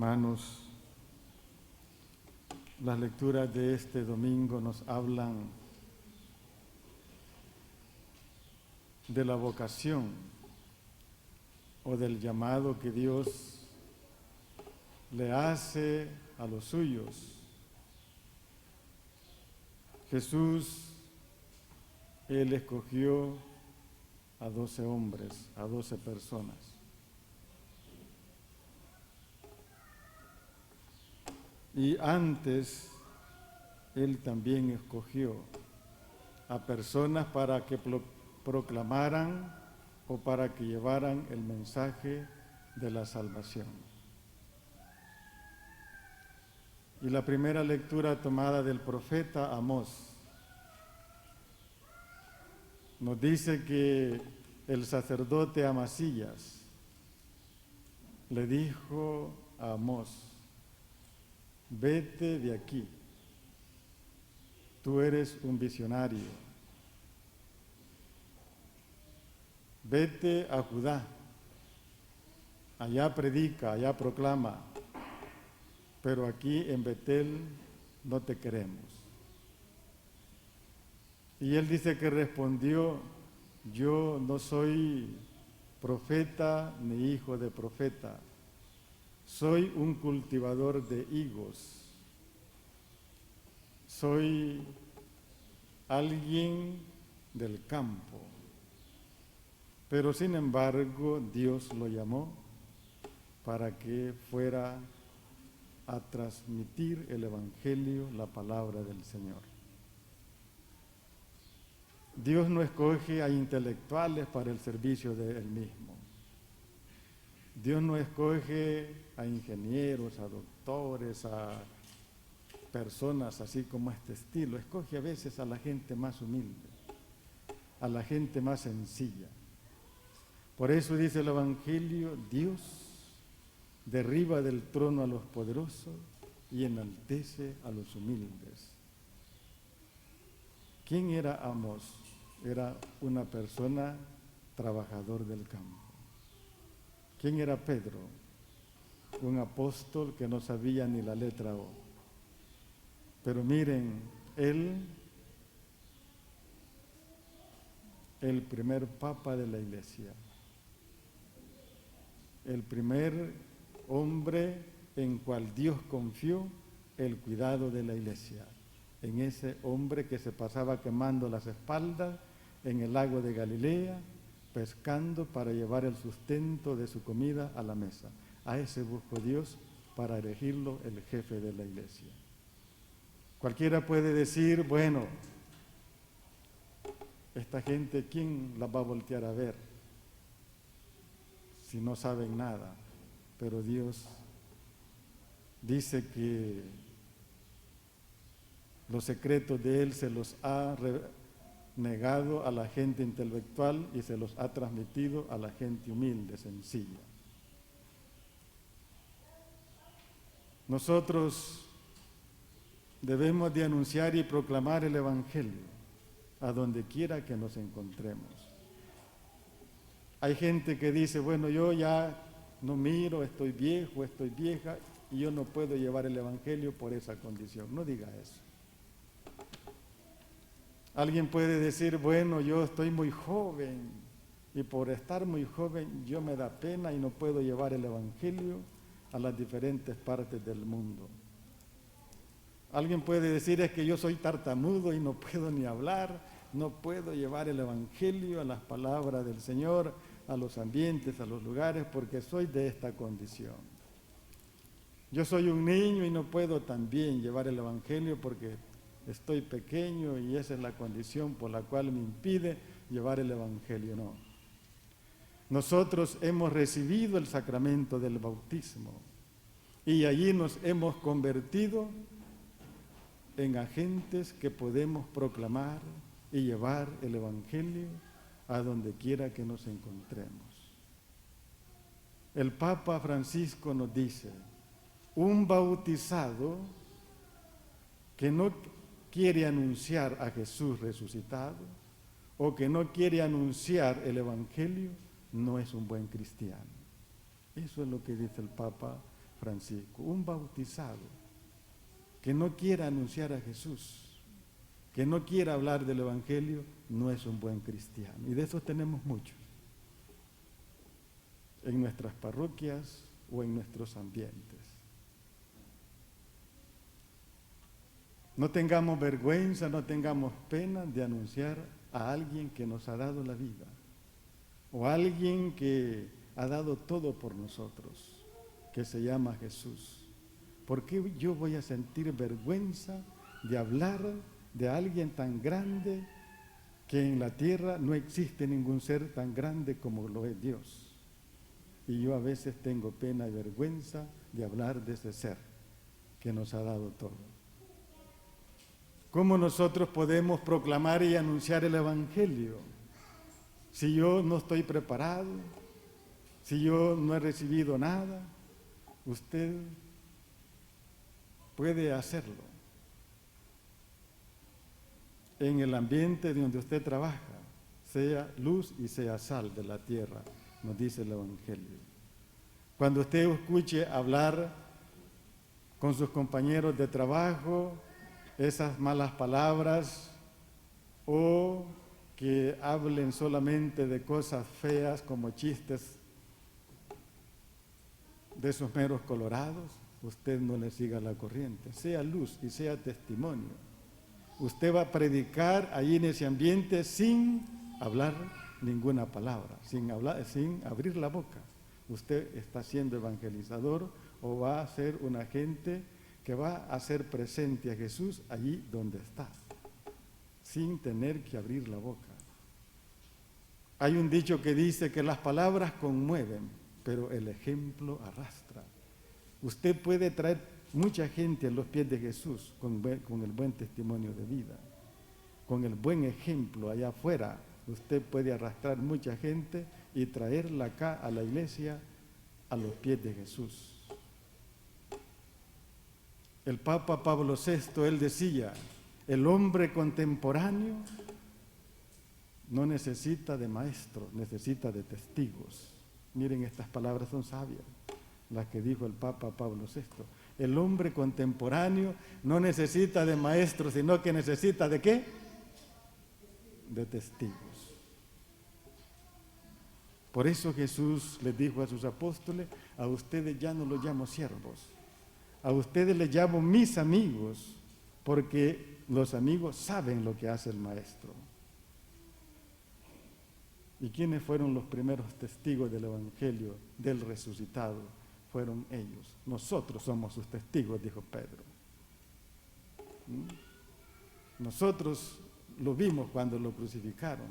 Hermanos, las lecturas de este domingo nos hablan de la vocación o del llamado que Dios le hace a los suyos. Jesús, Él escogió a 12 hombres, a 12 personas. Y antes, Él también escogió a personas para que proclamaran o para que llevaran el mensaje de la salvación. Y la primera lectura tomada del profeta Amós nos dice que el sacerdote Amasías le dijo a Amós: vete de aquí, tú eres un visionario, vete a Judá, allá predica, allá proclama, pero aquí en Betel no te queremos. Y él dice que respondió: yo no soy profeta ni hijo de profeta, soy un cultivador de higos, soy alguien del campo. Pero sin embargo, Dios lo llamó para que fuera a transmitir el Evangelio, la palabra del Señor. Dios no escoge a intelectuales para el servicio de Él mismo. Dios no escoge a ingenieros, a doctores, a personas así como este estilo. Escoge a veces a la gente más humilde, a la gente más sencilla. Por eso dice el Evangelio: Dios derriba del trono a los poderosos y enaltece a los humildes. ¿Quién era Amós? Era una persona trabajador del campo. ¿Quién era Pedro? Un apóstol que no sabía ni la letra O. Pero miren, él, el primer papa de la iglesia, el primer hombre en cual Dios confió el cuidado de la iglesia, en ese hombre que se pasaba quemando las espaldas en el lago de Galilea, pescando para llevar el sustento de su comida a la mesa. A ese buscó Dios para elegirlo el jefe de la iglesia. Cualquiera puede decir: bueno, esta gente, ¿quién la va a voltear a ver si no saben nada? Pero Dios dice que los secretos de Él se los ha negado a la gente intelectual y se los ha transmitido a la gente humilde, sencilla. Nosotros debemos de anunciar y proclamar el Evangelio a donde quiera que nos encontremos. Hay gente que dice: bueno, yo ya no miro, estoy viejo, estoy vieja y yo no puedo llevar el Evangelio por esa condición. No diga eso. Alguien puede decir: bueno, yo estoy muy joven y por estar muy joven yo me da pena y no puedo llevar el Evangelio a las diferentes partes del mundo. Alguien puede decir: es que yo soy tartamudo y no puedo ni hablar, no puedo llevar el Evangelio a las palabras del Señor, a los ambientes, a los lugares, porque soy de esta condición. Yo soy un niño y no puedo también llevar el Evangelio porque estoy pequeño y esa es la condición por la cual me impide llevar el Evangelio. No. Nosotros hemos recibido el sacramento del bautismo y allí nos hemos convertido en agentes que podemos proclamar y llevar el Evangelio a donde quiera que nos encontremos. El Papa Francisco nos dice: un bautizado que no quiere anunciar a Jesús resucitado o que no quiere anunciar el Evangelio no es un buen cristiano. Eso es lo que dice el Papa Francisco, un bautizado que no quiera anunciar a Jesús, que no quiera hablar del Evangelio, no es un buen cristiano. Y de esos tenemos muchos, en nuestras parroquias o en nuestros ambientes. No tengamos vergüenza, no tengamos pena de anunciar a alguien que nos ha dado la vida, o a alguien que ha dado todo por nosotros, que se llama Jesús. ¿Por qué yo voy a sentir vergüenza de hablar de alguien tan grande, que en la tierra no existe ningún ser tan grande como lo es Dios? Y yo a veces tengo pena y vergüenza de hablar de ese ser que nos ha dado todo. ¿Cómo nosotros podemos proclamar y anunciar el Evangelio si yo no estoy preparado, si yo no he recibido nada? Usted puede hacerlo en el ambiente donde usted trabaja, sea luz y sea sal de la tierra, nos dice el Evangelio. Cuando usted escuche hablar con sus compañeros de trabajo esas malas palabras, o que hablen solamente de cosas feas como chistes de esos meros colorados, usted no le siga la corriente, sea luz y sea testimonio. Usted va a predicar ahí en ese ambiente sin hablar ninguna palabra, sin abrir la boca. Usted está siendo evangelizador, o va a ser un agente que va a hacer presente a Jesús allí donde está, sin tener que abrir la boca. Hay un dicho que dice que las palabras conmueven, pero el ejemplo arrastra. Usted puede traer mucha gente a los pies de Jesús con el buen testimonio de vida, con el buen ejemplo allá afuera. Usted puede arrastrar mucha gente y traerla acá a la iglesia a los pies de Jesús. El Papa Pablo VI, él decía, el hombre contemporáneo no necesita de maestros, necesita de testigos. Miren, estas palabras son sabias, las que dijo el Papa Pablo VI. El hombre contemporáneo no necesita de maestros, sino que necesita ¿de qué? De testigos. Por eso Jesús les dijo a sus apóstoles, a ustedes ya no los llamo siervos, a ustedes les llamo mis amigos, porque los amigos saben lo que hace el maestro. ¿Y quiénes fueron los primeros testigos del Evangelio del resucitado? Fueron ellos. Nosotros somos sus testigos, dijo Pedro. Nosotros lo vimos cuando lo crucificaron.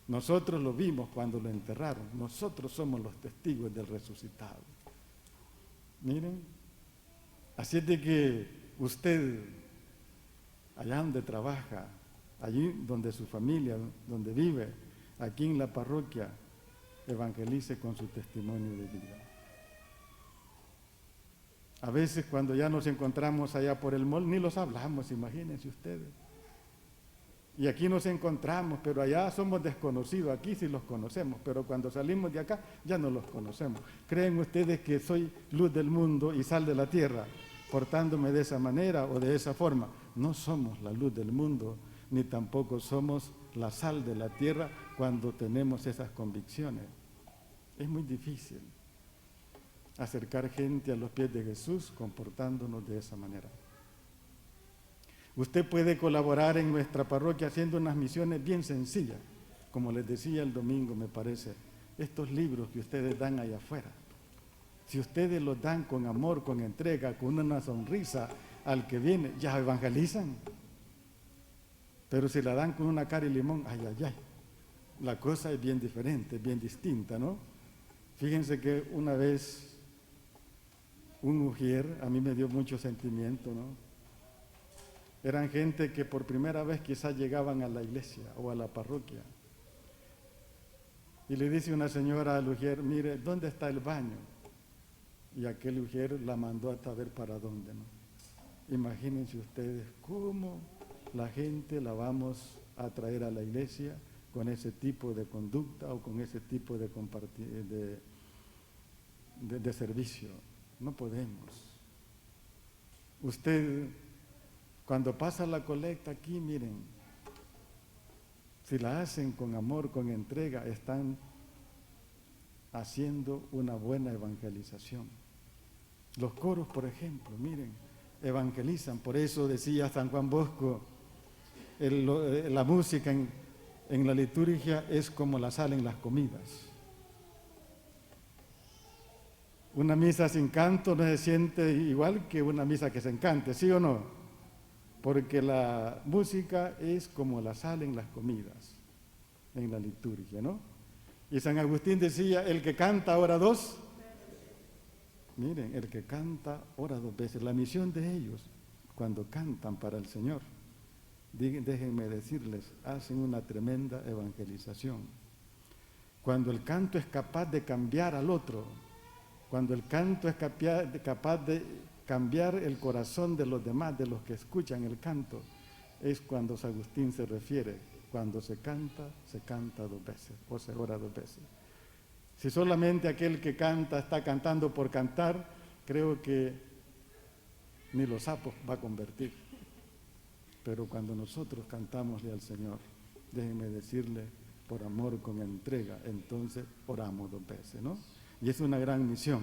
Nosotros lo vimos cuando lo enterraron. Nosotros somos los testigos del resucitado. Miren, así es de que usted, allá donde trabaja, allí donde su familia, donde vive, aquí en la parroquia, evangelice con su testimonio de vida. A veces cuando ya nos encontramos allá por el mall, ni los hablamos, imagínense ustedes. Y aquí nos encontramos, pero allá somos desconocidos, aquí sí los conocemos, pero cuando salimos de acá ya no los conocemos. ¿Creen ustedes que soy luz del mundo y sal de la tierra, portándome de esa manera o de esa forma? No somos la luz del mundo, ni tampoco somos la sal de la tierra cuando tenemos esas convicciones. Es muy difícil acercar gente a los pies de Jesús comportándonos de esa manera. Usted puede colaborar en nuestra parroquia haciendo unas misiones bien sencillas, como les decía el domingo, me parece, estos libros que ustedes dan allá afuera. Si ustedes los dan con amor, con entrega, con una sonrisa al que viene, ya evangelizan. Pero si la dan con una cara y limón, ay, ay, ay, la cosa es bien diferente, bien distinta, ¿no? Fíjense que una vez un ujier, a mí me dio mucho sentimiento, ¿no? Eran gente que por primera vez quizás llegaban a la iglesia o a la parroquia. Y le dice una señora al ujier, mire, ¿dónde está el baño? Y aquel ujier la mandó a saber para dónde, ¿no? Imagínense ustedes cómo la gente la vamos a traer a la iglesia con ese tipo de conducta o con ese tipo de servicio. no podemos. Usted, cuando pasa la colecta aquí, miren, si la hacen con amor, con entrega, están haciendo una buena evangelización. Los coros, por ejemplo, miren, evangelizan. Por eso decía San Juan Bosco, la música en la liturgia es como la sal en las comidas. Una misa sin canto no se siente igual que una misa que se encante, ¿sí o no? Porque la música es como la sal en las comidas, en la liturgia, ¿no? Y San Agustín decía, el que canta ora dos. Miren, el que canta ora dos veces. La misión de ellos, cuando cantan para el Señor, déjenme decirles, hacen una tremenda evangelización. Cuando el canto es capaz de cambiar al otro, cuando el canto es capaz de cambiar el corazón de los demás, de los que escuchan el canto, es cuando San Agustín se refiere, cuando se canta dos veces, o se ora dos veces. Si solamente aquel que canta está cantando por cantar, creo que ni los sapos va a convertir. Pero cuando nosotros cantamosle al Señor, déjenme decirle, por amor, con entrega, entonces oramos dos veces, ¿no? Y es una gran misión.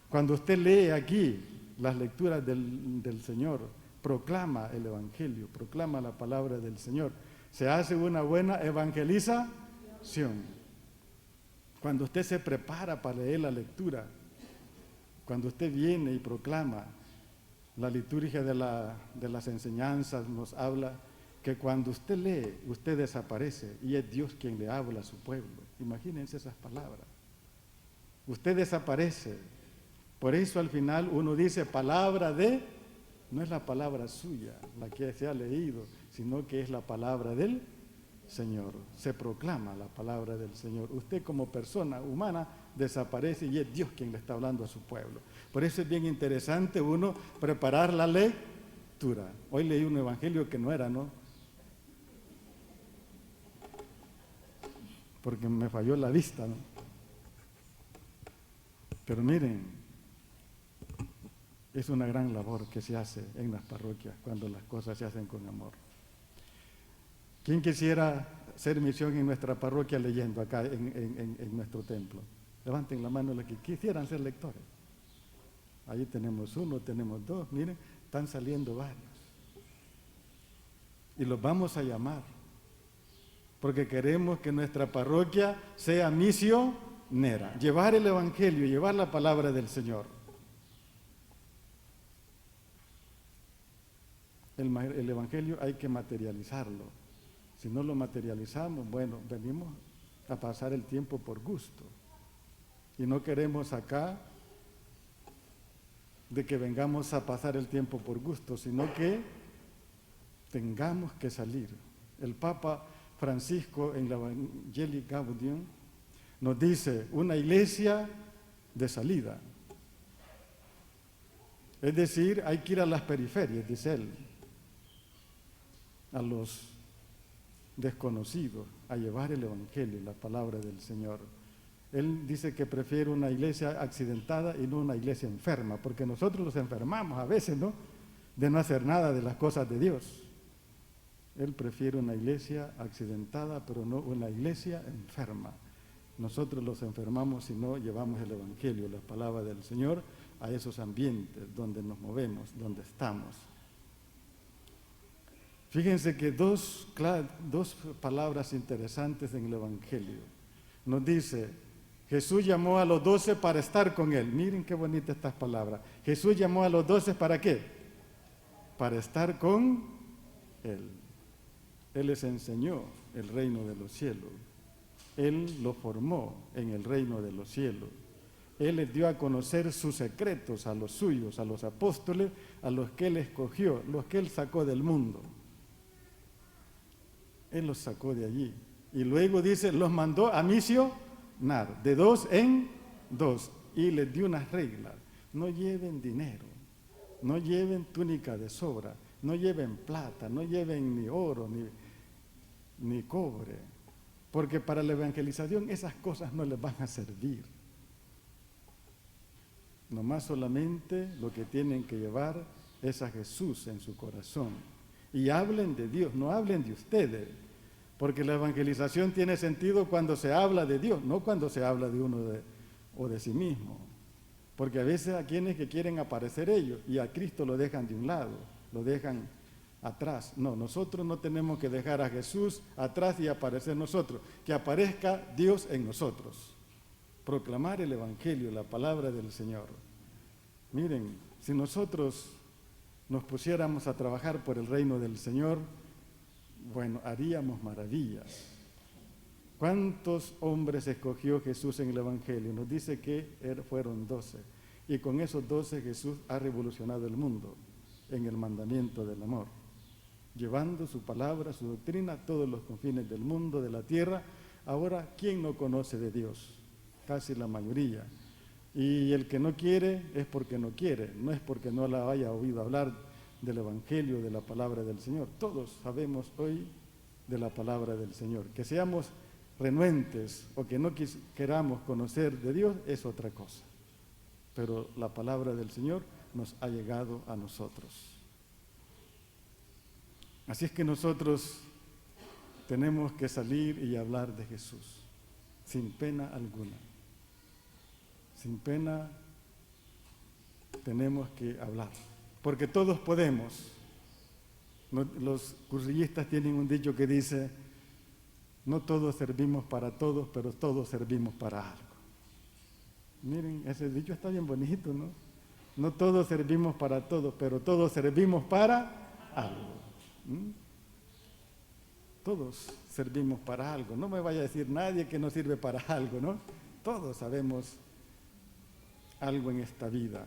Cuando usted lee aquí las lecturas del Señor, proclama el Evangelio, proclama la palabra del Señor, se hace una buena evangelización. Cuando usted se prepara para leer la lectura, cuando usted viene y proclama, la liturgia de las enseñanzas nos habla que cuando usted lee, usted desaparece y es Dios quien le habla a su pueblo. Imagínense esas palabras. Usted desaparece. Por eso al final uno dice palabra de, no es la palabra suya, la que se ha leído, sino que es la palabra del Señor. Se proclama la palabra del Señor. Usted como persona humana desaparece y es Dios quien le está hablando a su pueblo. Por eso es bien interesante uno preparar la lectura. Hoy leí un evangelio que no era, ¿no? Porque me falló la vista, ¿no? Pero miren, es una gran labor que se hace en las parroquias cuando las cosas se hacen con amor. ¿Quién quisiera hacer misión en nuestra parroquia leyendo acá en nuestro templo? Levanten la mano los que quisieran ser lectores. Ahí tenemos uno, tenemos dos, miren, están saliendo varios. Y los vamos a llamar, porque queremos que nuestra parroquia sea misionera, llevar el Evangelio, llevar la palabra del Señor. El Evangelio hay que materializarlo. Si no lo materializamos, bueno, venimos a pasar el tiempo por gusto. Y no queremos acá de que vengamos a pasar el tiempo por gusto, sino que tengamos que salir. El Papa Francisco en la Evangelii Gaudium nos dice una iglesia de salida. Es decir, hay que ir a las periferias, dice él, a los desconocidos, a llevar el Evangelio, la palabra del Señor. Él dice que prefiere una iglesia accidentada y no una iglesia enferma, porque nosotros nos enfermamos a veces, ¿no?, de no hacer nada de las cosas de Dios. Él prefiere una iglesia accidentada, pero no una iglesia enferma. Nosotros los enfermamos si no llevamos el Evangelio, la palabra del Señor, a esos ambientes donde nos movemos, donde estamos. Fíjense que dos palabras interesantes en el Evangelio. Nos dice, Jesús llamó a los 12 para estar con Él. Miren qué bonita estas palabras. Jesús llamó a los 12 ¿para qué? Para estar con Él. Él les enseñó el reino de los cielos. Él los formó en el reino de los cielos. Él les dio a conocer sus secretos a los suyos, a los apóstoles, a los que Él escogió, los que Él sacó del mundo. Él los sacó de allí. Y luego dice, los mandó a misionar, de 2 en 2. Y les dio unas reglas. No lleven dinero, no lleven túnica de sobra, no lleven plata, no lleven ni oro, ni cobre. Porque para la evangelización esas cosas no les van a servir. Nomás solamente lo que tienen que llevar es a Jesús en su corazón. Y hablen de Dios, no hablen de ustedes. Porque la evangelización tiene sentido cuando se habla de Dios, no cuando se habla de uno o de sí mismo. Porque a veces a quienes que quieren aparecer ellos y a Cristo lo dejan de un lado, lo dejan atrás. No, nosotros no tenemos que dejar a Jesús atrás y aparecer nosotros, que aparezca Dios en nosotros. Proclamar el Evangelio, la palabra del Señor. Miren, si nosotros nos pusiéramos a trabajar por el reino del Señor, bueno, haríamos maravillas. ¿Cuántos hombres escogió Jesús en el Evangelio? Nos dice que fueron 12. Y con esos 12 Jesús ha revolucionado el mundo en el mandamiento del amor, llevando su palabra, su doctrina a todos los confines del mundo, de la tierra. Ahora, ¿quién no conoce de Dios? Casi la mayoría. Y el que no quiere es porque no quiere, no es porque no la haya oído hablar del Evangelio, de la palabra del Señor. Todos sabemos hoy de la palabra del Señor. Que seamos renuentes o que no queramos conocer de Dios es otra cosa. Pero la palabra del Señor nos ha llegado a nosotros. Así es que nosotros tenemos que salir y hablar de Jesús, sin pena alguna. Sin pena tenemos que hablar, porque todos podemos. Los cursillistas tienen un dicho que dice, no todos servimos para todos, pero todos servimos para algo. Miren, ese dicho está bien bonito, ¿no? No todos servimos para todos, pero todos servimos para algo. Todos servimos para algo. No me vaya a decir nadie que no sirve para algo, ¿no? Todos sabemos algo en esta vida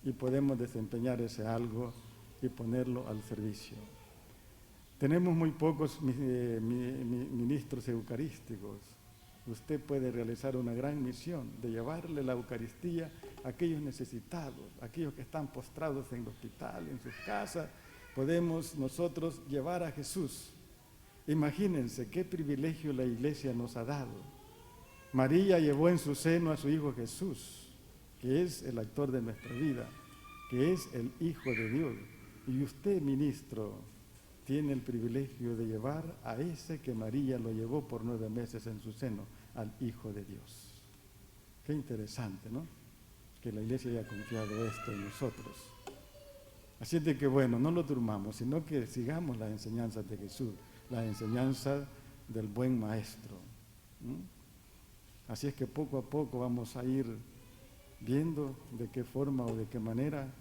y podemos desempeñar ese algo y ponerlo al servicio. Tenemos muy pocos ministros eucarísticos. Usted puede realizar una gran misión de llevarle la Eucaristía a aquellos necesitados, aquellos que están postrados en el hospital, en sus casas. Podemos nosotros llevar a Jesús. Imagínense qué privilegio la Iglesia nos ha dado. María llevó en su seno a su Hijo Jesús, que es el actor de nuestra vida, que es el Hijo de Dios. Y usted, ministro, tiene el privilegio de llevar a ese que María lo llevó por 9 meses en su seno, al Hijo de Dios. Qué interesante, ¿no? Que la Iglesia haya confiado esto en nosotros. Así de que, bueno, no lo durmamos, sino que sigamos las enseñanzas de Jesús, las enseñanzas del buen Maestro. Así es que poco a poco vamos a ir viendo de qué forma o de qué manera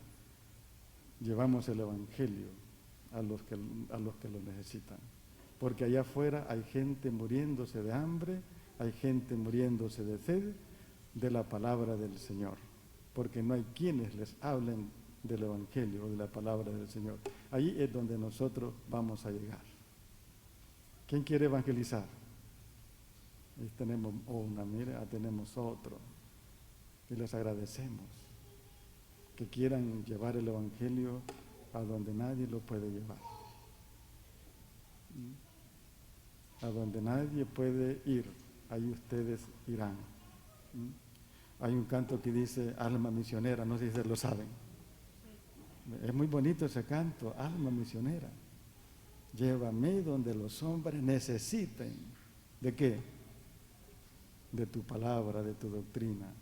llevamos el Evangelio a los que lo necesitan. Porque allá afuera hay gente muriéndose de hambre, hay gente muriéndose de sed de la palabra del Señor. Porque no hay quienes les hablen del Evangelio o de la palabra del Señor. Ahí es donde nosotros vamos a llegar. ¿Quién quiere evangelizar? Ahí tenemos una, mira, tenemos otro. Y les agradecemos que quieran llevar el Evangelio a donde nadie lo puede llevar. A donde nadie puede ir, ahí ustedes irán. Hay un canto que dice alma misionera, no sé si ustedes lo saben. Es muy bonito ese canto, alma misionera. Llévame donde los hombres necesiten. ¿De qué? De tu palabra, de tu doctrina.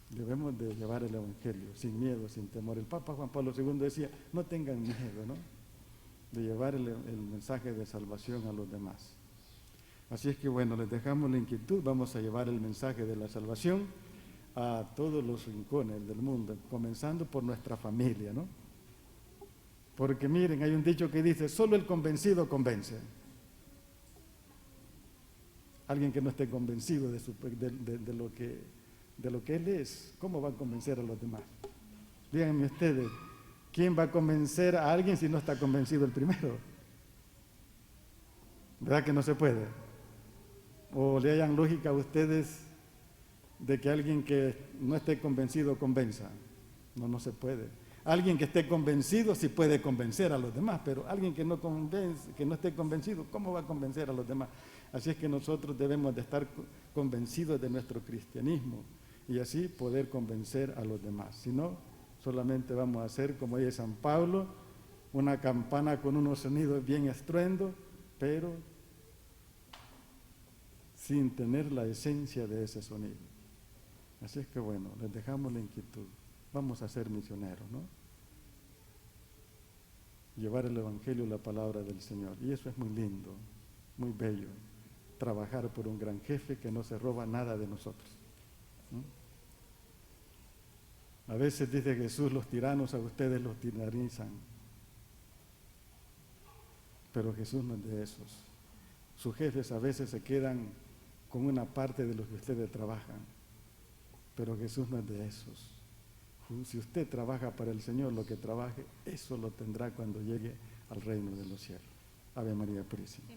Debemos de llevar el Evangelio sin miedo, sin temor. El Papa Juan Pablo II decía, no tengan miedo, ¿no? De llevar el mensaje de salvación a los demás. Así es que bueno, les dejamos la inquietud, vamos a llevar el mensaje de la salvación a todos los rincones del mundo, comenzando por nuestra familia, ¿no? Porque miren, hay un dicho que dice, solo el convencido convence. Alguien que no esté convencido de lo que él es, ¿cómo va a convencer a los demás? Díganme ustedes, ¿quién va a convencer a alguien si no está convencido el primero? ¿Verdad que no se puede? ¿O le hayan lógica a ustedes de que alguien que no esté convencido convenza? No se puede. Alguien que esté convencido sí puede convencer a los demás, pero alguien que no convence, que no esté convencido, ¿cómo va a convencer a los demás? Así es que nosotros debemos de estar convencidos de nuestro cristianismo y así poder convencer a los demás. Si no, solamente vamos a hacer, como dice San Pablo, una campana con unos sonidos bien estruendos, pero sin tener la esencia de ese sonido. Así es que bueno, les dejamos la inquietud. Vamos a ser misioneros, ¿no? Llevar el Evangelio, la palabra del Señor. Y eso es muy lindo, muy bello. Trabajar por un gran jefe que no se roba nada de nosotros. A veces dice Jesús, los tiranos a ustedes los tiranizan. Pero Jesús no es de esos. Sus jefes a veces se quedan con una parte de lo que ustedes trabajan. Pero Jesús no es de esos. Si usted trabaja para el Señor, lo que trabaje, eso lo tendrá cuando llegue al reino de los cielos. Ave María Purísima.